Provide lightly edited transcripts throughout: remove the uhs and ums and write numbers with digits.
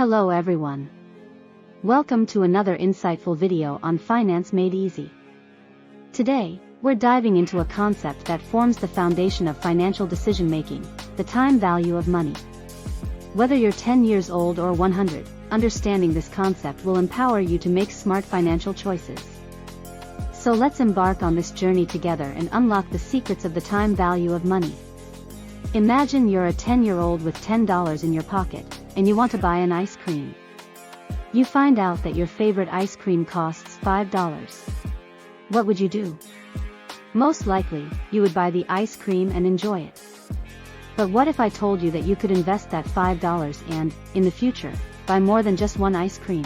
Hello everyone. Welcome to another insightful video on Finance Made Easy. Today, we're diving into a concept that forms the foundation of financial decision-making, the time value of money. Whether you're 10 years old or 100, understanding this concept will empower you to make smart financial choices. So let's embark on this journey together and unlock the secrets of the time value of money. Imagine you're a 10-year-old with $10 in your pocket, and you want to buy an ice cream. You find out that your favorite ice cream costs $5. What would you do? Most likely, you would buy the ice cream and enjoy it. But what if I told you that you could invest that $5 and, in the future, buy more than just one ice cream?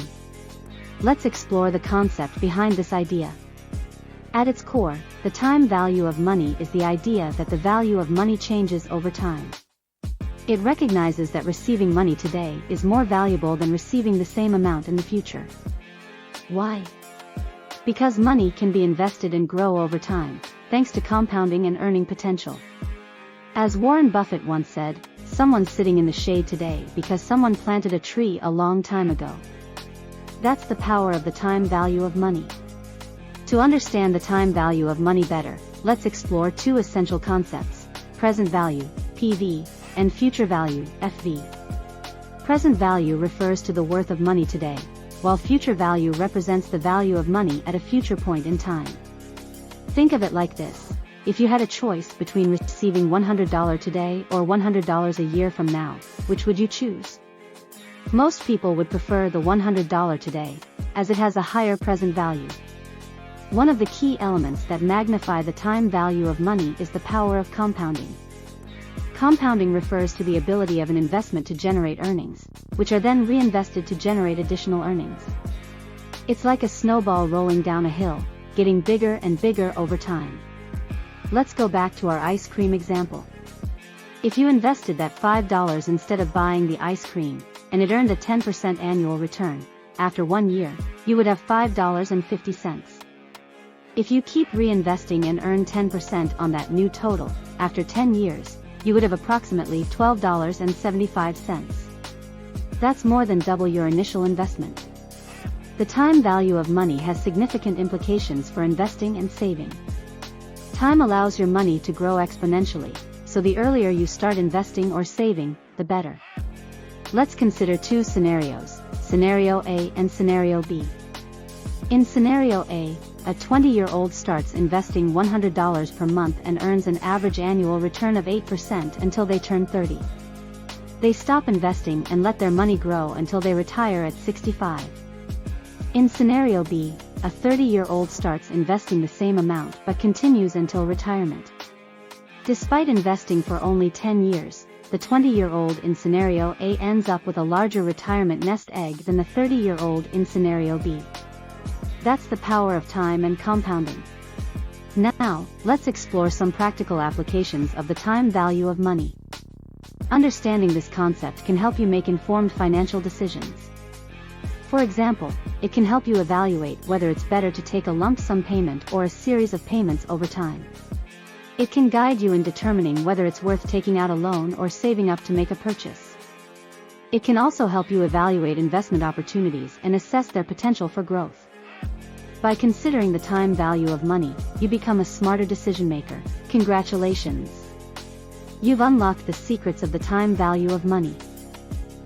Let's explore the concept behind this idea. At its core, the time value of money is the idea that the value of money changes over time. It recognizes that receiving money today is more valuable than receiving the same amount in the future. Why? Because money can be invested and grow over time, thanks to compounding and earning potential. As Warren Buffett once said, someone's sitting in the shade today because someone planted a tree a long time ago. That's the power of the time value of money. To understand the time value of money better, let's explore two essential concepts: present value, PV, and future value, FV. Present value refers to the worth of money today, while future value represents the value of money at a future point in time. Think of it like this: if you had a choice between receiving $100 today or $100 a year from now, which would you choose? Most people would prefer the $100 today, as it has a higher present value. One of the key elements that magnify the time value of money is the power of compounding. Compounding refers to the ability of an investment to generate earnings, which are then reinvested to generate additional earnings. It's like a snowball rolling down a hill, getting bigger and bigger over time. Let's go back to our ice cream example. If you invested that $5 instead of buying the ice cream, and it earned a 10% annual return, after 1 year, you would have $5.50. If you keep reinvesting and earn 10% on that new total, after 10 years, you would have approximately $12.75. That's more than double your initial investment. The time value of money has significant implications for investing and saving. Time allows your money to grow exponentially, so the earlier you start investing or saving, the better. Let's consider two scenarios, Scenario A and Scenario B. In Scenario A, a 20-year-old starts investing $100 per month and earns an average annual return of 8% until they turn 30. They stop investing and let their money grow until they retire at 65. In Scenario B, a 30-year-old starts investing the same amount but continues until retirement. Despite investing for only 10 years, the 20-year-old in Scenario A ends up with a larger retirement nest egg than the 30-year-old in Scenario B. That's the power of time and compounding. Now, let's explore some practical applications of the time value of money. Understanding this concept can help you make informed financial decisions. For example, it can help you evaluate whether it's better to take a lump sum payment or a series of payments over time. It can guide you in determining whether it's worth taking out a loan or saving up to make a purchase. It can also help you evaluate investment opportunities and assess their potential for growth. By considering the time value of money, you become a smarter decision maker. Congratulations! You've unlocked the secrets of the time value of money.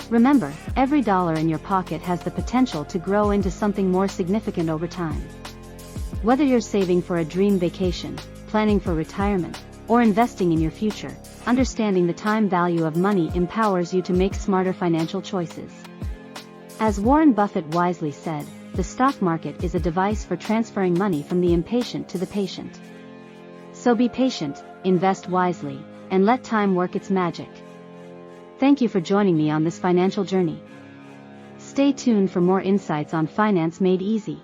Remember, every dollar in your pocket has the potential to grow into something more significant over time. Whether you're saving for a dream vacation, planning for retirement, or investing in your future, understanding the time value of money empowers you to make smarter financial choices. As Warren Buffett wisely said, the stock market is a device for transferring money from the impatient to the patient. So be patient, invest wisely, and let time work its magic. Thank you for joining me on this financial journey. Stay tuned for more insights on Finance Made Easy.